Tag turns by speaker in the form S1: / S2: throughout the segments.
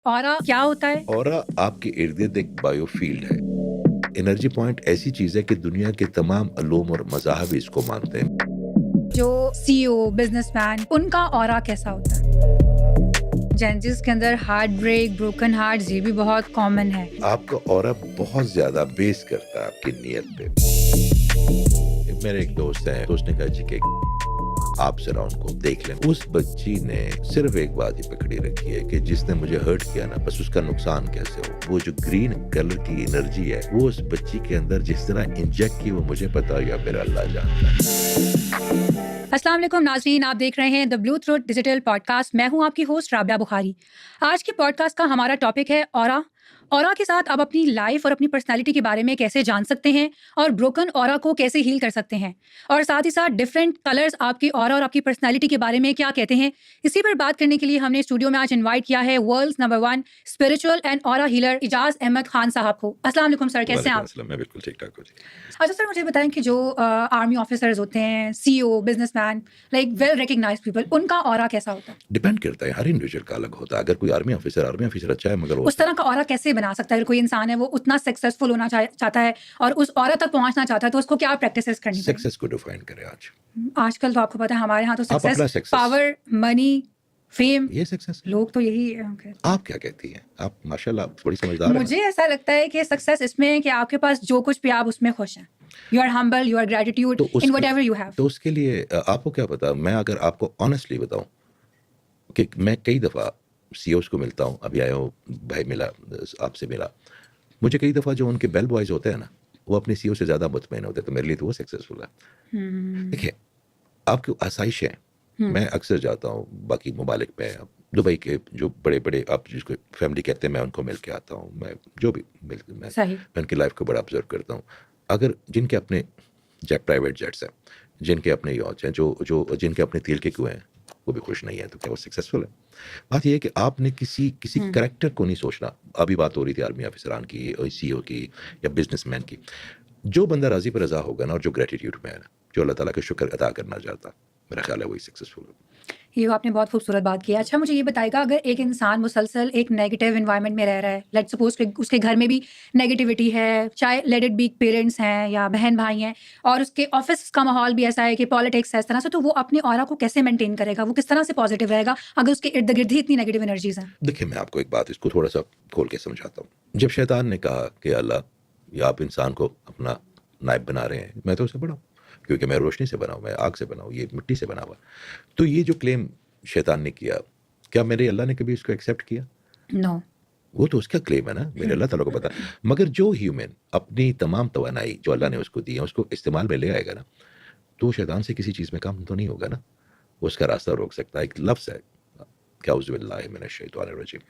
S1: Aura क्या होता है?
S2: ऑरा आपके इर्द गिर्द एक बायोफील्ड है। एनर्जी पॉइंट ऐसी चीज है कि दुनिया के तमाम अलोम और मज़ाहब इसको मानते हैं।
S1: जो सीईओ, बिजनेसमैन, उनका ऑरा कैसा होता है? जेंजिस के अंदर हार्ट ब्रेक, ब्रोकन हार्ट ये भी बहुत कॉमन है।
S2: आपका ऑरा बहुत ज्यादा बेस करता है आपकी नीयत पे। मेरे एक दोस्त है, तो उसने कहा जी कि आप जरा उनको देख लें। उस बच्ची ने सिर्फ एक बात ही पकड़ी रखी है कि जिसने मुझे हर्ट किया ना, बस उसका नुकसान कैसे हो। वो जो ग्रीन कलर की एनर्जी है वो उस बच्ची के अंदर जिस तरह इंजेक्ट की, वो मुझे पता या फिर अल्लाह जानता है।
S1: अस्सलाम वालेकुम नाज़रीन, आप देख रहे हैं the blue throat digital podcast. मैं हूं आपकी होस्ट राबिया बुखारी। आज के पॉडकास्ट का हमारा टॉपिक है ऑरा। ऑरा के साथ आप अपनी लाइफ और अपनी पर्सनालिटी के बारे में कैसे जान सकते हैं और ब्रोकन ऑरा को कैसे हील कर सकते हैं, और साथ ही साथ डिफरेंट कलर्स आपकी ऑरा और आपकी पर्सनालिटी के बारे में क्या कहते हैं। इसी पर बात करने के लिए हमने स्टूडियो में आज इन्वाइट किया है world's number 1 spiritual and aura healer Ijaz Ahmed Khan साहब को। अस्सलाम वालेकुम सर, कैसे हैं आप?
S2: मैं बिल्कुल ठीक ठाक हूँ जी।
S1: अच्छा सर, मुझे बताएं कि जो आर्मी ऑफिसर्स होते हैं, CEO, businessman, like well recognised people, उनका ऑरा कैसा होता है?
S2: डिपेंड करता है, हर इंडिविजुअल का अलग होता है। अगर कोई आर्मी ऑफिसर अच्छा है, मगर
S1: उस तरह का ऑरा कैसे बना सकता है? अगर कोई इंसान है वो उतना सक्सेसफुल होना चाहता है और उस ऑरा तक पहुंचना चाहता है, तो उसको क्या प्रैक्टिसेस करनी पड़ेगी?
S2: सक्सेस को डिफाइन करें आज।
S1: आजकल तो आपको पता है हमारे यहाँ तो
S2: आप अपना
S1: success,
S2: success,
S1: power, money, fame,
S2: ये सक्सेस है।
S1: लोग तो यही कहते हैं।
S2: आप क्या कहती हैं? आप माशाल्लाह बड़ी समझदार हैं।
S1: मुझे ऐसा लगता है कि सक्सेस इसमें है कि आपके पास जो कुछ भी, आप उसमें खुश हैं। You are humble, you are gratitude in whatever you have.
S2: तो उसके लिए आपको क्या पता, मैं अगर आपको ऑनेस्टली बताऊं कि मैं कई दफ़ा सीईओज़ को मिलता हूं, अभी आया हूं, भाई मिला, आपसे मिला, मुझे कई दफ़ा जो उनके बेल बॉयज़ होते हैं ना, वो अपने सीईओ से ज़्यादा मुतमईन होते हैं, तो मेरे लिए तो वो सक्सेसफुल है। देखिए, आपकी आसाइश है। मैं अक्सर जाता हूँ बाकी ममालिक में, दुबई के जो बड़े बड़े आप जिसको फैमिली कहते हैं, मैं उनको मिल के आता हूँ। मैं जो भी मैं उनकी लाइफ को बड़ा ऑब्जर्व करता हूँ। अगर जिनके अपने प्राइवेट जेट्स हैं, जिनके अपने यॉच हैं, जो जो जिनके अपने तेल के कुएं हैं, वो भी खुश नहीं है, तो क्या वो सक्सेसफुल है? बात यह है कि आपने किसी कैरेक्टर को नहीं सोचना। अभी बात हो रही थी आर्मी ऑफिसरान की, सीईओ की या बिजनेसमैन की। जो बंदा राजी पर रजा होगा ना, और जो ग्रेटिट्यूड में है ना, जो अल्लाह ताला का शुक्र अदा करना चाहता, मेरा ख्याल है वही सक्सेसफुल है।
S1: ये आपने बहुत खूबसूरत बात की है। अच्छा, मुझे ये बताएगा, अगर एक इंसान मुसलसल एक नेगेटिव एनवायरनमेंट में रह रहा है, लेट्स सपोज कि उसके घर में भी नेगेटिविटी है, चाहे लेट इट बी पेरेंट्स हैं या बहन भाई हैं, और उसके ऑफिस का माहौल भी ऐसा है कि पॉलिटिक्स है इस तरह से, तो वो अपने ऑरा को कैसे मेंटेन करेगा? वो किस तरह से पॉजिटिव रहेगा अगर उसके इर्द गिर्द ही इतनी नेगेटिव एनर्जीज हैं?
S2: देखिए, मैं आपको एक बात इसको थोड़ा सा खोल के समझाता हूँ। जब शैतान ने कहा कि अल्लाह, या आप इंसान को अपना नायब बना रहे हैं, मैं तो उससे बड़ा हूँ, क्योंकि मैं रोशनी से बना हूँ, मैं आग से बना हूँ, ये मिट्टी से बना हुआ। तो ये जो क्लेम शैतान ने किया, क्या मेरे अल्लाह ने कभी इसको एक्सेप्ट किया?
S1: नो।
S2: वो तो उसका क्लेम है ना, मेरे अल्लाह ताला को पता। मगर जो ह्यूमन अपनी तमाम तवानाई जो अल्लाह ने उसको दी है, उसको इस्तेमाल में ले आएगा ना, तो शैतान से किसी चीज़ में काम तो नहीं होगा ना। वो उसका रास्ता रोक सकता है। एक लफ्ज़ है, औज़ुबिल्लाहि मिनश्शैतानिर्रजीम,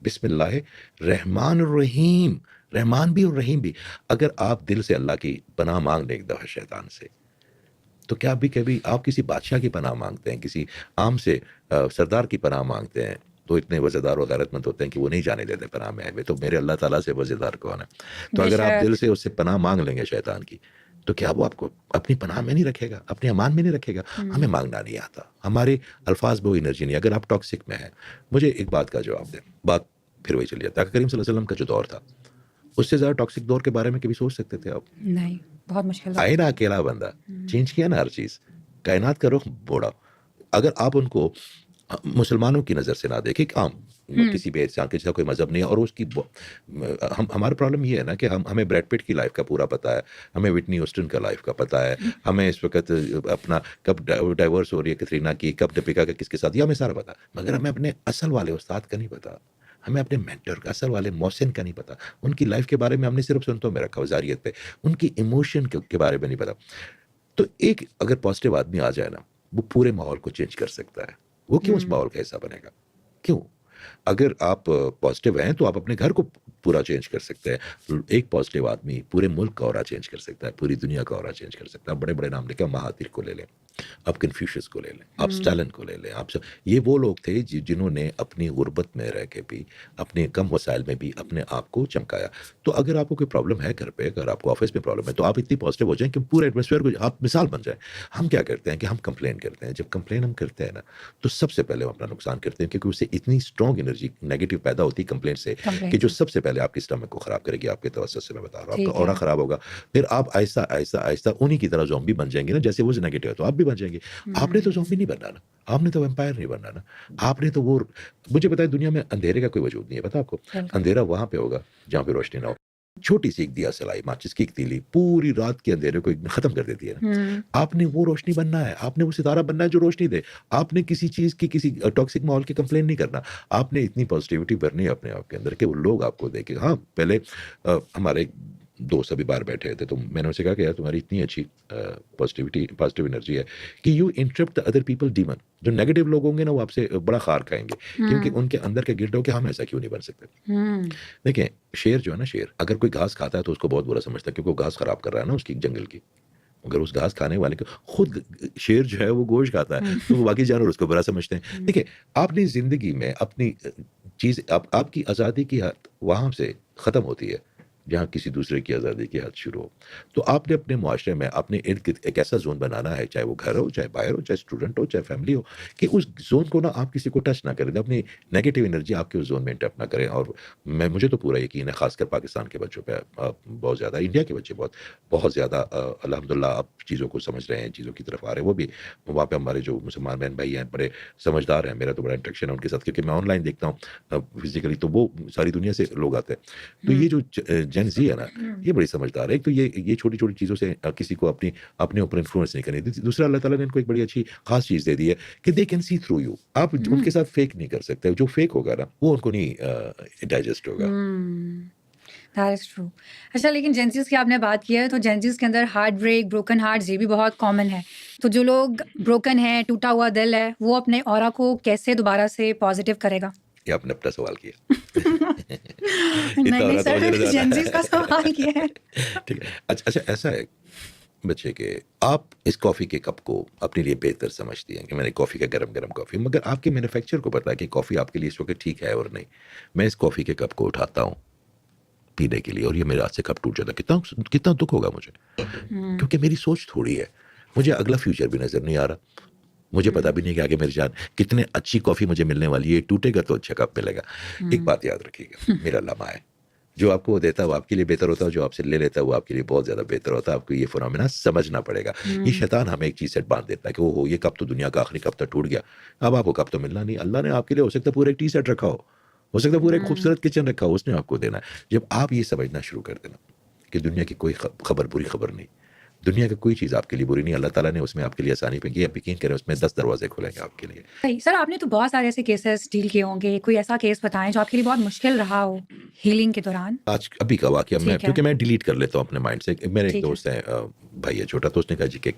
S2: बिस्मिल्लाहिर रहमानिर रहीम। रहमान भी और रहीम भी। अगर आप दिल से अल्लाह की पनाह मांग लें एक दफ़ा शैतान से, तो क्या भी कभी आप किसी बादशाह की पनाह मांगते हैं, किसी आम से सरदार की पनाह मांगते हैं, तो इतने वज़ेदार और गैरतमंद होते हैं कि वो नहीं जाने देते पनाह में आए हुए। तो मेरे अल्लाह ताला से वज़ेदार कौन है? तो अगर आप दिल से उससे पनाह मांग लेंगे शैतान की, तो क्या वो आपको अपनी पनाह में नहीं रखेगा, अपने अमान में नहीं रखेगा? हमें मांगना नहीं आता, हमारे अल्फाज में वो एनर्जी नहीं। अगर आप टॉक्सिक में हैं, मुझे एक बात का जवाब दें, बात फिर वही चली जाती है। करीम सल्लल्लाहु अलैहि वसल्लम का जो दौर था, उससे ज़्यादा टॉक्सिक दौर के बारे में कभी सोच सकते थे आप?
S1: नहीं, बहुत मुश्किल
S2: आए ना अकेला बंदा, चेंज किया ना हर चीज़, कायनात का रुख मोड़ा। अगर आप उनको मुसलमानों की नज़र से ना देखें, आम किसी भी इंसान के, जिसका कोई मज़हब नहीं है, और उसकी हमारा प्रॉब्लम ये है ना कि हमें ब्रैड पिट की लाइफ का पूरा पता है, हमें विटनी ह्यूस्टन का लाइफ का पता है, हमें इस वक्त अपना कब डाइवर्स हो रही है कैटरीना की, कब दीपिका का किसके साथ, ये हमें सारा पता है। मगर हमें अपने असल वाले उस्ताद का नहीं पता, हमें अपने मेंटर का, असल वाले मोहसिन का नहीं पता। उनकी लाइफ के बारे में हमने सिर्फ सुनतों में रखा, वजारियत पे, उनकी इमोशन के बारे में नहीं पता। तो एक अगर पॉजिटिव आदमी आ जाए ना, वो पूरे माहौल को चेंज कर सकता है। वो क्यों उस माहौल का हिस्सा बनेगा? क्यों? अगर आप पॉजिटिव हैं, तो आप अपने घर को पूरा चेंज कर सकते हैं। एक पॉजिटिव आदमी पूरे मुल्क का ऑरा चेंज कर सकता है, पूरी दुनिया का ऑरा चेंज कर सकता है। बड़े बड़े नाम लेके, महातीर को ले लें, आप कन्फ्यूशियस को ले लें, आप स्टालिन को ले लें, ये वो लोग थे जिन्होंने अपनी गुर्बत में रह के भी, अपने कम वसाइल में भी अपने आप को चमकाया। तो अगर आपको कोई प्रॉब्लम है घर पे, अगर आपको ऑफिस में प्रॉब्लम है, तो आप इतनी पॉजिटिव हो जाएं कि पूरे एटमॉस्फेयर को आप मिसाल बन जाए। हम क्या करते हैं कि हम कंप्लेन करते हैं। जब कंप्लेन हम करते हैं ना, तो सबसे पहले हम अपना नुकसान करते हैं, क्योंकि उससे इतनी स्ट्रॉन्ग एनर्जी नेगेटिव पैदा होती है कंप्लेन से, कि जो सबसे पहले आपकी स्टमक को खराब करेगी, आपके तवज्जुह से मैं बता रहा हूँ, आपका
S1: ठीक
S2: ऑरा
S1: है।
S2: खराब होगा। फिर आप आहिस्ता आहिस्ता आहिस्ता उन्हीं की तरह ज़ॉम्बी बन जाएंगे ना, जैसे वो नेगेटिव है तो आप भी बन जाएंगे। आपने तो ज़ॉम्बी नहीं बनना ना, आपने तो वैम्पायर नहीं बनना ना, आपने तो वो, मुझे पता है दुनिया में अंधेरे का कोई वजूद नहीं है, पता आपको?
S1: बिल्कुल।
S2: अंधेरा वहाँ पे होगा जहाँ पे रोशनी ना हो। छोटी सी एक दिया सलाई, माचिस की एक तीली पूरी रात के अंधेरे को एकदम खत्म कर देती है ना। आपने वो रोशनी बनना है, आपने वो सितारा बनना है जो रोशनी दे। आपने किसी चीज़ की, किसी टॉक्सिक माहौल की कंप्लेन नहीं करना। आपने इतनी पॉजिटिविटी भरनी है अपने आप के अंदर कि वो लोग आपको देखें। हाँ, पहले हमारे दोस्त अभी बाहर बैठे थे, तो मैंने उनसे कहा कि यार तुम्हारी इतनी अच्छी पॉजिटिव एनर्जी है कि you interrupt the other people demon. जो नेगेटिव लोग होंगे ना, वो आपसे बड़ा खार खाएंगे, क्योंकि उनके अंदर का गिल्ट हो कि हम ऐसा क्यों नहीं बन सकते। देखिए, शेर जो है ना, शेर अगर कोई घास खाता है तो उसको बहुत बुरा समझता है, क्योंकि वो घास खराब कर रहा है ना उसकी जंगल की। अगर उस घास खाने वाले को खुद शेर जो है वो गोश्त खाता है, तो वो बाकी जानवर उसको बुरा समझते हैं। देखिए, आपने ज़िंदगी में अपनी चीज़, आपकी आज़ादी की हद वहाँ से ख़त्म होती है जहाँ किसी दूसरे की आज़ादी की हद शुरू हो। तो आपने अपने मुआशरे में अपने इर्द-गिर्द एक ऐसा ज़ोन बनाना है, चाहे वो घर हो, चाहे बाहर हो, चाहे स्टूडेंट हो, चाहे फैमिली हो, कि उस ज़ोन को ना आप किसी को टच ना करें। अपनी नेगेटिव एनर्जी आपके उस ज़ोन में इंटरप्ट ना करें। और मुझे तो पूरा यकीन है, ख़ासकर पाकिस्तान के बच्चों पे बहुत ज़्यादा, इंडिया के बच्चे बहुत ज़्यादा अल्हम्दुलिल्लाह अब चीज़ों को समझ रहे हैं, चीज़ों की तरफ आ रहे हैं। वो भी वहाँ पे हमारे जो मुसलमान बहन भाई हैं, बड़े समझदार हैं। मेरा तो बड़ा इंटरेक्शन है उनके साथ, क्योंकि मैं ऑनलाइन देखता हूँ फिज़िकली, तो वो सारी दुनिया से लोग आते हैं। तो ये जो जेन ज़ी है ना, ये बड़ी समझदार है। एक तो ये छोटी-छोटी चीज़ों से किसी को अपने ऊपर इन्फ्लुएंस नहीं करनी। दूसरा, अल्लाह ताला ने इनको एक बड़ी अच्छी ख़ास चीज़ दे दी है कि they can see through you. आप उनके साथ फेक नहीं कर सकते। जो फेक होगा ना, वो उनको नहीं डाइजेस्ट होगा।
S1: That is true. अच्छा, लेकिन जेनज़ीज़ की आपने बात की है, तो जेनज़ीज़ के अंदर हार्ट ब्रेक, ब्रोकन हार्ट्स, ये भी बहुत कॉमन है। तो जो लोग ब्रोकन है, टूटा हुआ दिल है, वो अपने ऑरा को कैसे दोबारा से पॉजिटिव करेगा?
S2: ये आपने अपना सवाल किया।
S1: नहीं,
S2: इतना
S1: नहीं
S2: हो रहा तो
S1: सर,
S2: मुझे नज़र आ रहा
S1: जेनज़ीज़ का सवाल किया है।
S2: है। ठीक है। अच्छा, ऐसा है बच्चे के, आप इस कॉफ़ी के कप को अपने लिए बेहतर समझती हैं कि मैंने कॉफ़ी का गरम-गरम कॉफ़ी, मगर आपके मैन्युफैक्चरर को पता है कि कॉफ़ी आपके लिए इस वक़्त ठीक है और नहीं। मैं इस कॉफ़ी के कप को उठाता हूँ पीने के लिए, और ये मेरे हाथ से कप टूट जाता है। कितना दुःख होगा मुझे, क्योंकि मेरी सोच थोड़ी है। मुझे अगला फ्यूचर भी नज़र नहीं आ रहा। मुझे पता भी नहीं कि आगे मेरी जान कितने अच्छी कॉफ़ी मुझे मिलने वाली है। टूटेगा तो अच्छा कप मिलेगा। एक बात याद रखिएगा, मेरा लम्हा है। जो आपको वो देता है वो आपके लिए बेहतर होता है, जो आपसे ले लेता है वो आपके लिए बहुत ज़्यादा बेहतर होता है। आपको ये फिनोमेना समझना पड़ेगा। ये शैतान हमें एक चीज़ से बांध देता है कि ओहो, ये कप तो दुनिया का आखिरी कप तो टूट गया। अब आपको कप तो मिलना नहीं। अल्लाह ने आपके लिए हो सकता है पूरा एक टी सेट रखा हो सकता है पूरा एक खूबसूरत किचन रखा हो, उसने आपको देना है। जब आप ये समझना शुरू कर देना कि दुनिया की कोई खबर बुरी खबर नहीं, दुनिया की कोई चीज़ आपके लिए बुरी नहीं, अल्लाह ताला ने उसमें आपके लिए आसानी फेंकी है। आप यकीन करें, उसमें 10 दरवाजे खुलेंगे आपके लिए।
S1: सही। सर, आपने तो बहुत सारे ऐसे केसेस डील किए होंगे। कोई ऐसा केस बताएँ जो आपके लिए बहुत मुश्किल रहा हो हीलिंग के दौरान?
S2: आज अभी का वाक़या, मैं
S1: ठीक है,
S2: क्योंकि मैं डिलीट कर लेता हूँ अपने माइंड से। मेरा एक
S1: ठीक है।
S2: दोस्त है, भाई है छोटा, तो उसने कहा जी कि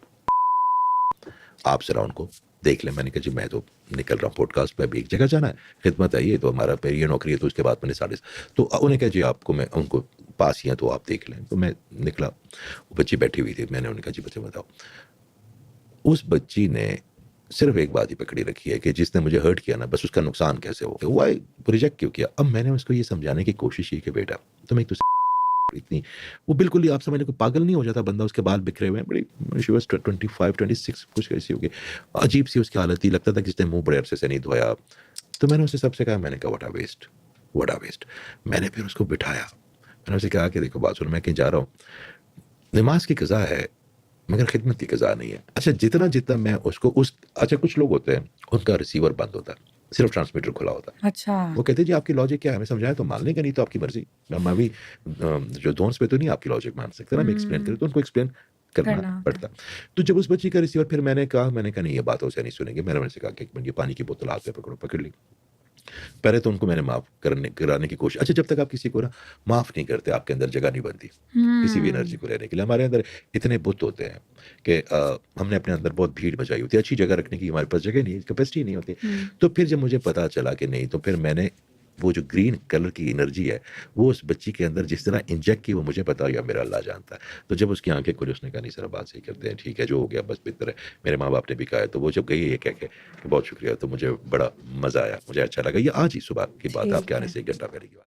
S2: आप ज़रा उनको देख लें। मैंने कहा जी मैं तो निकल रहा हूँ पॉडकास्ट पे, अभी एक जगह जाना है, खिदमत है, ये तो हमारा मेरी ये नौकरी है। तो उसके बाद मैंने तो उन्हें कहा जी आपको, मैं उनको पास ही हैं तो आप देख लें। तो मैं निकला, वो बच्ची बैठी हुई थी। मैंने उन्हें कहा जी बच्चे बताओ। उस बच्ची ने सिर्फ एक बात ही पकड़ी रखी है कि जिसने मुझे हर्ट किया ना, बस उसका नुकसान कैसे हो, वाई रिजेक्ट क्यों किया। अब मैंने उसको ये समझाने की कोशिश की कि बेटा तुम एक तो इतनी, वो बिल्कुल ही आप समझ लें, कोई पागल नहीं हो जाता बंदा, उसके बाल बिखरे हुए हैं, बड़ी शी वाज 25-26 कुछ ऐसी होगी, अजीब सी उसकी हालत थी, लगता था कि इसने मुंह बड़े अरसे से नहीं धोया। तो मैंने उससे सबसे कहा, मैंने कहा व्हाट अ वेस्ट। मैंने फिर उसको बिठाया, मैंने उसे कहा कि देखो बात सुनो, मैं कहीं जा रहा हूँ, नमाज की कज़ा है मगर खिदमत की कज़ा नहीं है। अच्छा, जितना मैं उसको अच्छा, कुछ लोग होते हैं उनका रिसीवर बंद होता है, सिर्फ ट्रांसमीटर खुला होता है।
S1: अच्छा।
S2: वो कहते हैं जी आपकी लॉजिक क्या है, हमें समझाया तो मान लेंगे, नहीं तो आपकी मर्जी। मैं भी जो दोस्त पे तो नहीं आपकी लॉजिक मान सकते ना, मैं एक्सप्लेन करूँ तो उनको एक्सप्लेन करना
S1: करना होता
S2: पड़ता। तो जब उस बच्ची का रिसीवर, फिर मैंने कहा नहीं, ये बात उसे नहीं सुनेंगे। मैंने उनसे कहा कि एक मिनट, ये पानी की बोतल हाथ में पकड़ो, पकड़ ली। पहले तो उनको मैंने माफ़ कराने की कोशिश। अच्छा, जब तक आप किसी को ना माफ़ नहीं करते, आपके अंदर जगह नहीं बनती किसी भी एनर्जी को लेने के लिए। हमारे अंदर इतने बुत होते हैं कि हमने अपने अंदर बहुत भीड़ मचाई होती है, अच्छी जगह रखने की हमारे पास जगह नहीं है, कैपेसिटी नहीं होती। तो फिर जब मुझे पता चला कि नहीं, तो फिर मैंने वो जो ग्रीन कलर की एनर्जी है, वो उस बच्ची के अंदर जिस तरह इंजेक्ट की, वो मुझे पता या मेरा अल्लाह जानता है। तो जब उसकी आँखें खुली, उसने कहा, नहीं सर, आप बात सही करते हैं, ठीक है, जो हो गया बस बेहतर है। मेरे माँ-बाप ने भी कहा है, तो वो जब गई ये कह के कि बहुत शुक्रिया, तो मुझे बड़ा मज़ा आया, मुझे अच्छा लगा। ये आज ही सुबह की बात है,
S1: ठीक
S2: आपके आने
S1: है।
S2: से 1 घंटा पहले की बात।